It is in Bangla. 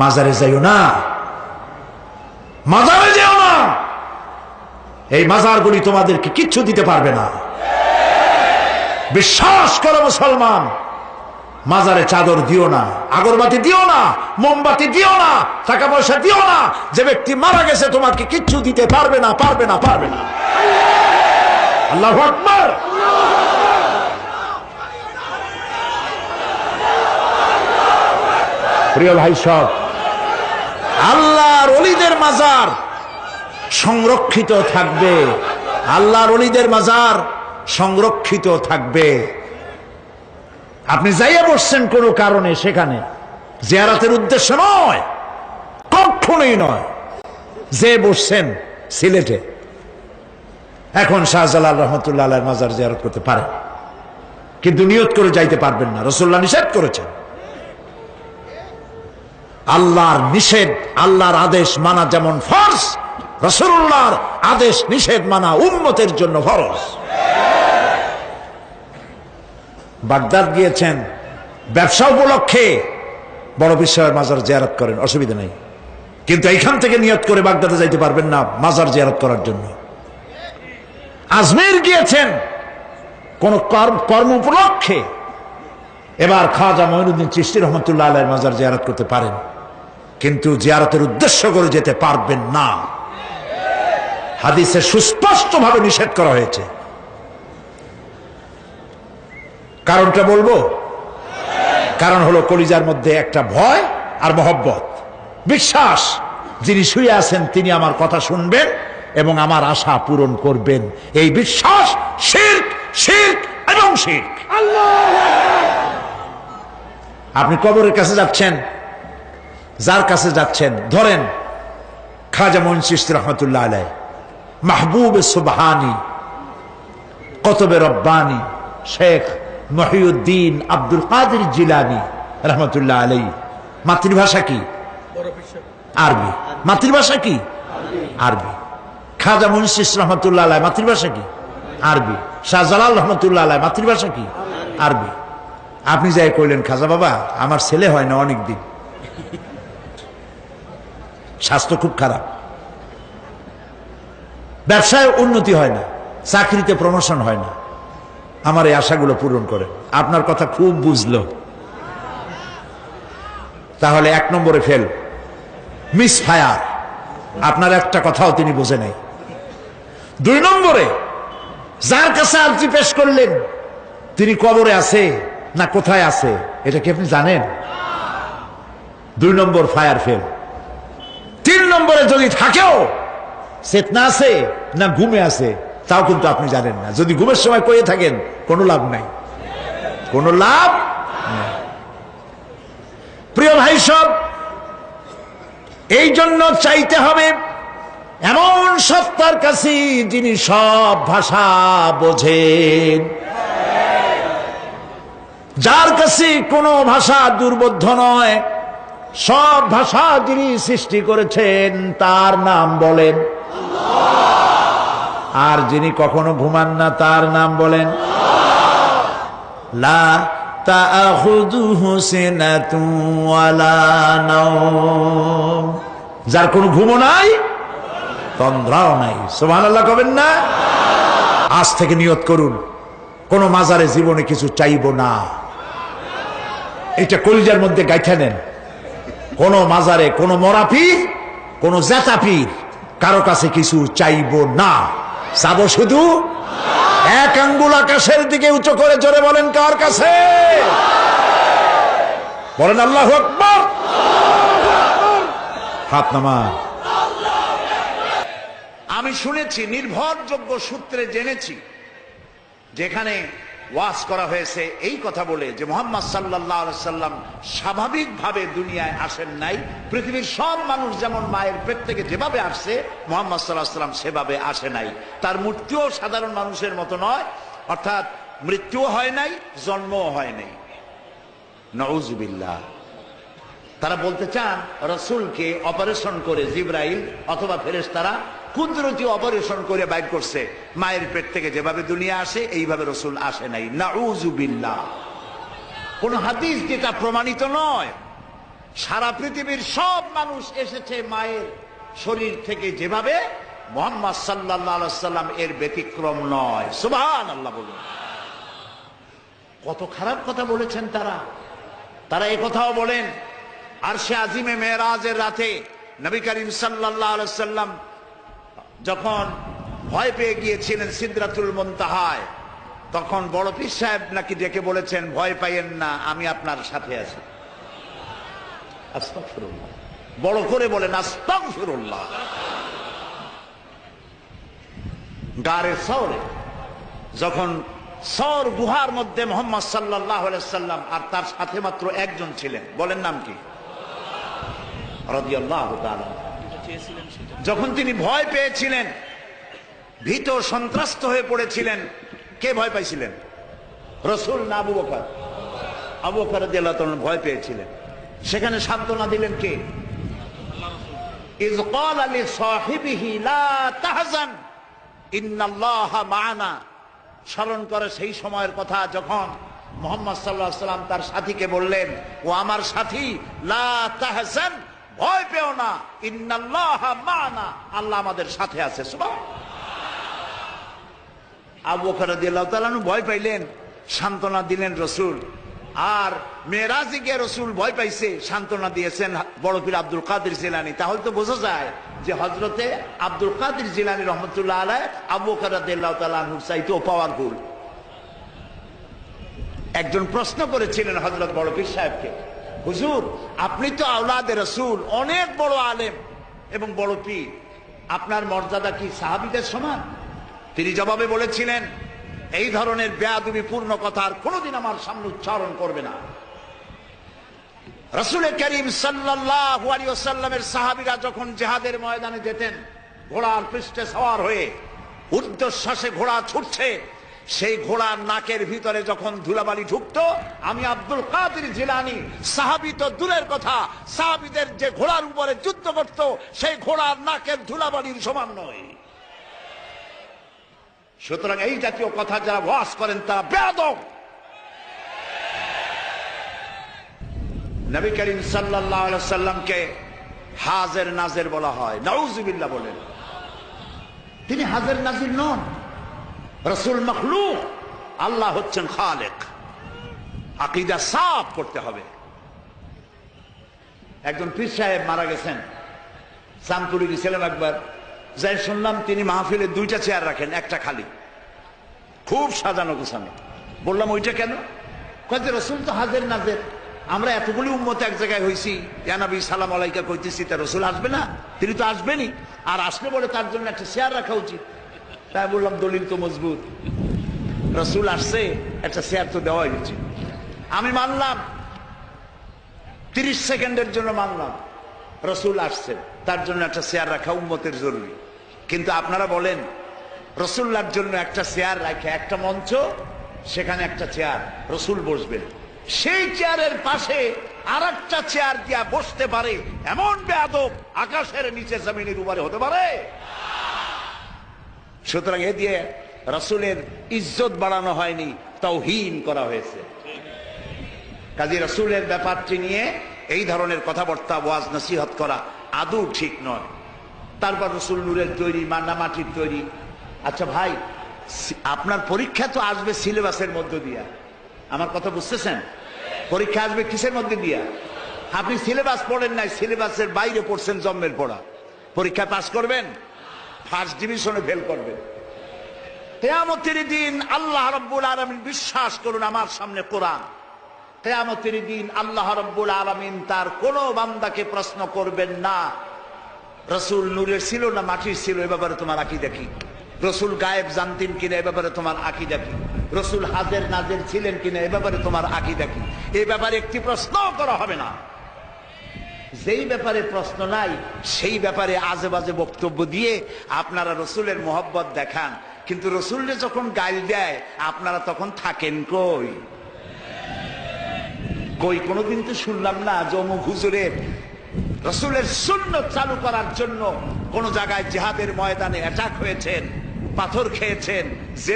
মাজারে যাইও না, মাজারে যেও না। এই মাজারগুলি তোমাদেরকে কিচ্ছু দিতে পারবে না। বিশ্বাস করো মুসলমান, মাজারে চাদর দিও না, আগরবাতি দিও না, মোমবাতি দিও না, টাকা পয়সা দিও না। যে ব্যক্তি মারা গেছে তোমাকে কিচ্ছু দিতে পারবে না, পারবে না, পারবে না। আল্লাহু আকবার। প্রিয় ভাই সব, আল্লাহর ওলিদের মাজার সংরক্ষিত থাকবে, আল্লাহর ওলিদের মাজার সংরক্ষিত থাকবে। আপনি যাইয়া বসছেন কোনো কারণে, সেখানে জিয়ারতের উদ্দেশ্য নয়, কখনোই নয়। যে বসছেন সিলেটে, এখন শাহজালাল রহমতুল্লাহ আলাইহির মাজার জিয়ারত করতে পারেন, কিন্তু নিয়ত করে যাইতে পারবেন না, রাসূলুল্লাহ নিষেধ করেছেন। আল্লাহর নিষেধ, আল্লাহর আদেশ মানা যেমন ফরজ, রাসূলুল্লাহর আদেশ নিষেধ মানা উম্মতের জন্য ফরজ। বাগদাদ গিয়েছেন ব্যবসা উপলক্ষে, বড় বিশ্বের মাজার জিয়ারত করেন, অসুবিধা নেই, কিন্তু এইখান থেকে নিয়ত করে বাগদাদে যাইতে পারবেন না মাজার জিয়ারত করার জন্য। আজমির গিয়েছেন কোন কর্ম উপলক্ষে, এবার খাজা মঈনুদ্দিন চিশতি রহমতুল্লাহ আলাইহির মাজার জিয়ারত করতে পারেন, কিন্তু জিয়ারতের উদ্দেশ্য করে যেতে পারবেন না। হাদিসে সুস্পষ্টভাবে নিষেধ করা হয়েছে। কারণটা বলবো? কারণ হলো কলিজার মধ্যে একটা ভয় আর মহব্বত, বিশ্বাস, যিনি শুয়ে আছেন তিনি আমার কথা শুনবেন এবং আমার আশা পূরণ করবেন। এই বিশ্বাস শিরক, শিরক এবং শিরক। আপনি কবরের কাছে যাচ্ছেন, যার কাছে যাচ্ছেন, ধরেন খাজা মঈন চিশতি রহমতুল্লাহ আলাইহি, মাহবুব সুবহানি, কুতুবে রব্বানি, শেখ মহিউদ্দিন আব্দুল কাদের জিলানী রহমতুল্লাহ আলাইহি। মাতৃভাষা কি? আরবি। মাতৃভাষা কি? আরবি। খাজা মঈন চিশতি রহমতুল্লাহ আলাইহি মাতৃভাষা কি? আরবি। শাহজালাল রহমতুল্লাহ আলাইহি মাতৃভাষা কি? আরবি। আপনি যাই কইলেন, খাজা বাবা আমার ছেলে হয় না অনেক দিন, স্বাস্থ্য খুব খারাপ, ব্যবসায় উন্নতি হয় না, চাকরিতে প্রমোশন হয় না, আমার এই আশাগুলো পূরণ করেন। আপনার কথা খুব বুঝলো, তাহলে 1 নম্বরে ফেল, মিস ফায়ার। আপনার একটা কথাও তিনি বোঝে নাই। 2 নম্বরে, যার কাছে আর্জি পেশ করলেন তিনি কবরে আছে না কোথায় আছে এটা কি আপনি জানেন? 2 নম্বর ফায়ার ফেল। 3 নম্বরে যদি থাকেও চেতনা আছে না ঘুমে আছে তাও কিন্তু আপনি জানেন না। যদি ঘুমের সময় কয়ে থাকেন কোনো লাভ নাই, কোনো লাভ নাই। প্রিয় ভাই সব, এই জন্য চাইতে হবে এমন সত্তার কাছে যিনি সব ভাষা বোঝেন, যার কাছে কোনো ভাষা দুর্বোধ্য নয়, সব ভাষা যিনি সৃষ্টি করেছেন তার নাম বলেন, আর যিনি কখনো ঘুমান না তার নাম বলেন লা তাআখুযুহু সিনাতুন ওয়ালা নাওম, যার কোনো ঘুমও নাই তন্দ্রাও নাই। সুবহানাল্লাহ কবেন না? আজ থেকে নিয়ত করুন, কোন মাজারে জীবনে কিছু চাইবো না, এটা কলিজার মধ্যে গাইথা নেন। কোন মাজারে কোন মরা পীর, কোন জেতা পীর, কারো কাছে কিছু চাইবো না, চাবো শুধু এক আঙ্গুল আকাশের দিকে উঁচু করে জোরে বলেন, কার কাছে? বলেন আল্লাহু আকবার। হাত নামা। আমি শুনেছি, নির্ভরযোগ্য সূত্রে জেনেছি, যেখানে ওয়াজ করা হয়েছে এই কথা বলে যে মুহাম্মদ সাল্লাল্লাহু আলাইহি সাল্লাম স্বাভাবিকভাবে দুনিয়ায় আসেন নাই। পৃথিবীর সব মানুষ যেমন মায়ের পেট থেকে যেভাবে আসছে মুহাম্মদ সাল্লাল্লাহু আলাইহি সাল্লাম সেভাবে আসে নাই। তার মৃত্যুও সাধারণ মানুষের মতো নয়, অর্থাৎ মৃত্যুও হয় নাই, জন্মও হয় নাই। নাউযুবিল্লাহ। তারা বলতে চান রাসূলকে অপারেশন করে জিবরাইল অথবা ফেরেশতারা কুদরতি অপারেশন করে বাইর করছে, মায়ের পেট থেকে যেভাবে দুনিয়া আসে এইভাবে রাসূল আসে নাই। নাউযুবিল্লাহ। কোন হাদিস যেটা প্রমাণিত নয় সারা পৃথিবীর সব মানুষ এসেছে মায়ের শরীর থেকে, যেভাবে মুহাম্মদ সাল্লাল্লাহু আলাইহি সাল্লাম এর ব্যতিক্রম নয়। সুবহানাল্লাহ বলুন। কত খারাপ কথা বলেছেন তারা এই কথাও বলেন আরশে আজিমে মেরাজের রাতে নবী করিম সাল্লাল্লাহু আলাইহি সাল্লাম যখন ভয় পেয়ে গিয়েছিলেন সিদরাতুল মুনতাহায়, তখন বড় পীর সাহেব নাকি ডেকে বলেছেন, ভয় পাইয়েন না, আমি আপনার সাথে আছি। আস্তাগফিরুল্লাহ, বড় করে বলেন আস্তাগফিরুল্লাহ। গারে সওরে যখন সওর গুহার মধ্যে মুহাম্মদ সাল্লাল্লাহু আলাইহি সাল্লাম আর তার সাথে মাত্র একজন ছিলেন, বলেন নাম কি? রাদিয়াল্লাহু তাআলা। যখন তিনি ভয় পেয়েছিলেন, ভীত সন্ত্রস্ত হয়ে পড়েছিলেন, কে ভয় পাইছিলেন? রাসূল না আবু বকর? আবু বকর রাদিয়াল্লাহু তাআলা ভয় পেয়েছিলেন। সেখানে সান্ত্বনা দিলেন কে? ইয ক্বালা লিসাহিবিহি লা তাহজান ইন্নাল্লাহা মা'ানা। স্মরণ করে সেই সময়ের কথা যখন মুহাম্মদ সাল্লাল্লাহু আলাইহি সাল্লাম তার সাথীকে বললেন, ও আমার সাথী, লা তাহজান, ভয় পেও না, ইন্নাল্লাহা মা'ানা, আল্লাহ আমাদের সাথে আছে। সুবহানাল্লাহ। আবু বকর রাদিয়াল্লাহু তাআলা ভয় পাইলেন, সান্ত্বনা দিলেন রাসূল। আর মেরাজে গিয়ে রাসূল ভয় পাইছে, সান্ত্বনা দিয়েছেন বড় পীর আব্দুল কাদের জিলানী। তাহলে তো বোঝা যায় যে হযরতে আব্দুল কাদের জিলানী রহমাতুল্লাহ আলাইহি আবু বকর রাদিয়াল্লাহু তাআলা আনহুর চাইতেও পাওয়ারফুল। একজন প্রশ্ন করেছিলেন হযরত বড় পীর সাহেবকে, হুজুর আপনি তো আওলাদে রাসূল, অনেক বড় আলেম এবং বড় পীর, আপনার মর্যাদা কি সাহাবীদের সমান? তিনি জবাবে বলেছিলেন, এই ধরনের বেয়াদবিপূর্ণ কথা আর কোনোদিন আমার সামনে উচ্চারণ করবে না। রাসূল করিম সাল্লাল্লাহু আলাইহি ওয়াসাল্লামের সাহাবীরা যখন জিহাদের ময়দানে যেতেন, ঘোড়ার পৃষ্ঠে সওয়ার হয়ে ঊর্ধ্বশ্বাসে ঘোড়া ছুটছে, সেই ঘোড়ার নাকের ভিতরে যখন ধুলাবালি ঢুকতো, আমি আব্দুল কাদের জিলানী, সাহাবী তো দূরের কথা, সাহাবীদের যে ঘোড়ার উপরে যুদ্ধ করত, সেই ঘোড়ার নাকের ধুলাবালির সমান নয়। সুতরাং এই জাতীয় কথা যারা ওয়াজ করেন তারা বেয়াদব। নবী করিম সাল্লাল্লাহু আলাইহি ওয়াসাল্লামকে হাজির নাজির বলা হয়, নাউযুবিল্লাহ বলেন। তিনি হাজির নাজির নন, রাসূল মাখলুক, আল্লাহ হচ্ছেন খালেক। আকীদা সাফ করতে হবে। একজন পীর সাহেব মারা গেছেন, চাঁদপুরে গেছিলাম একবার, যাই শুনলাম তিনি মাহফিলে দুইটা চেয়ার রাখেন, একটা খালি, খুব সাজানো গোছানো। বললাম ওইটা কেন? কয়েছে রাসূল তো হাজির নাজির, আমরা এতগুলি উম্মত এক জায়গায় হয়েছি, ইয়া নবী সালাম আলাইকা কইতেছি, তা রাসূল আসবে না? তিনি তো আসবেনই, আর আসলে বলে তার জন্য একটা চেয়ার রাখা উচিত। তাই বললাম দলিল তো মজবুত, রাসূল আসছে, একটা চেয়ার তো দেওয়াই উচিত। আমি মানলাম, 30 সেকেন্ডের জন্য মানলাম রাসূল আসছেন, তার জন্য একটা চেয়ার রাখা উম্মতের জরুরি। কিন্তু আপনারা বলেন রাসূলুল্লাহর জন্য একটা চেয়ার রাখে, একটা মঞ্চ, সেখানে একটা চেয়ার, রাসূল বসবেন, সেই চেয়ারের পাশে আরেকটা চেয়ার দিয়া বসতে পারে এমন বেয়াদব আকাশের নিচে জমিনের উপরে হতে পারে? সুতরাং এ দিয়ে রাসূলের ইজ্জত বাড়ানো হয়নি, তাওহীন করা হয়েছে। কাজী রাসূলের ব্যাপারটি নিয়ে এই ধরনের কথাবার্তা, ওয়াজ নসিহত করা আদৌ ঠিক নয়। তারপর রাসূল নূরের তৈরি, মান্না মাটির তৈরি। আচ্ছা ভাই, আপনার পরীক্ষা তো আসবে সিলেবাসের মধ্য দিয়া, আমার কথা বুঝতেছেন? পরীক্ষা আসবে কিসের মধ্যে দিয়া? আপনি সিলেবাস পড়েন নাই, সিলেবাসের বাইরে পড়ছেন, জন্মের পড়া। পরীক্ষা পাস করবেন, ফার্স্ট ডিভিশনে ফেল করবেন। কিয়ামতের দিন আল্লাহ রাব্বুল আলামিন, বিশ্বাস করুন আমার সামনে কোরআন, কিয়ামতের দিন আল্লাহ রাব্বুল আলামিন তার কোন বান্দাকে প্রশ্ন করবেন না, রাসূল নূরের ছিল না মাটির ছিল, এ ব্যাপারে তোমার আকীদা কি? রাসূল গায়েব জানতেন কিনা, এ ব্যাপারে তোমার আকীদা কি? রাসূল হাজির নাজির ছিলেন কিনা, এ ব্যাপারে তোমার আকীদা কি? এই ব্যাপারে একটি প্রশ্নও করা হবে না। যেই ব্যাপারে প্রশ্ন নাই, সেই ব্যাপারে আজে বাজে বক্তব্য দিয়ে আপনারা রাসূলের মহব্বত দেখান, কিন্তু রাসূলকে যখন গাইল দেয় আপনারা তখন থাকেন কই? কোনোদিন তো শুনলাম না জমুক হুজুরের রাসূলের সুন্নাত চালু করার জন্য কোন জায়গায় জিহাদের ময়দানে অ্যাটাক হয়েছেন, পাথর খেয়েছেন, জেলে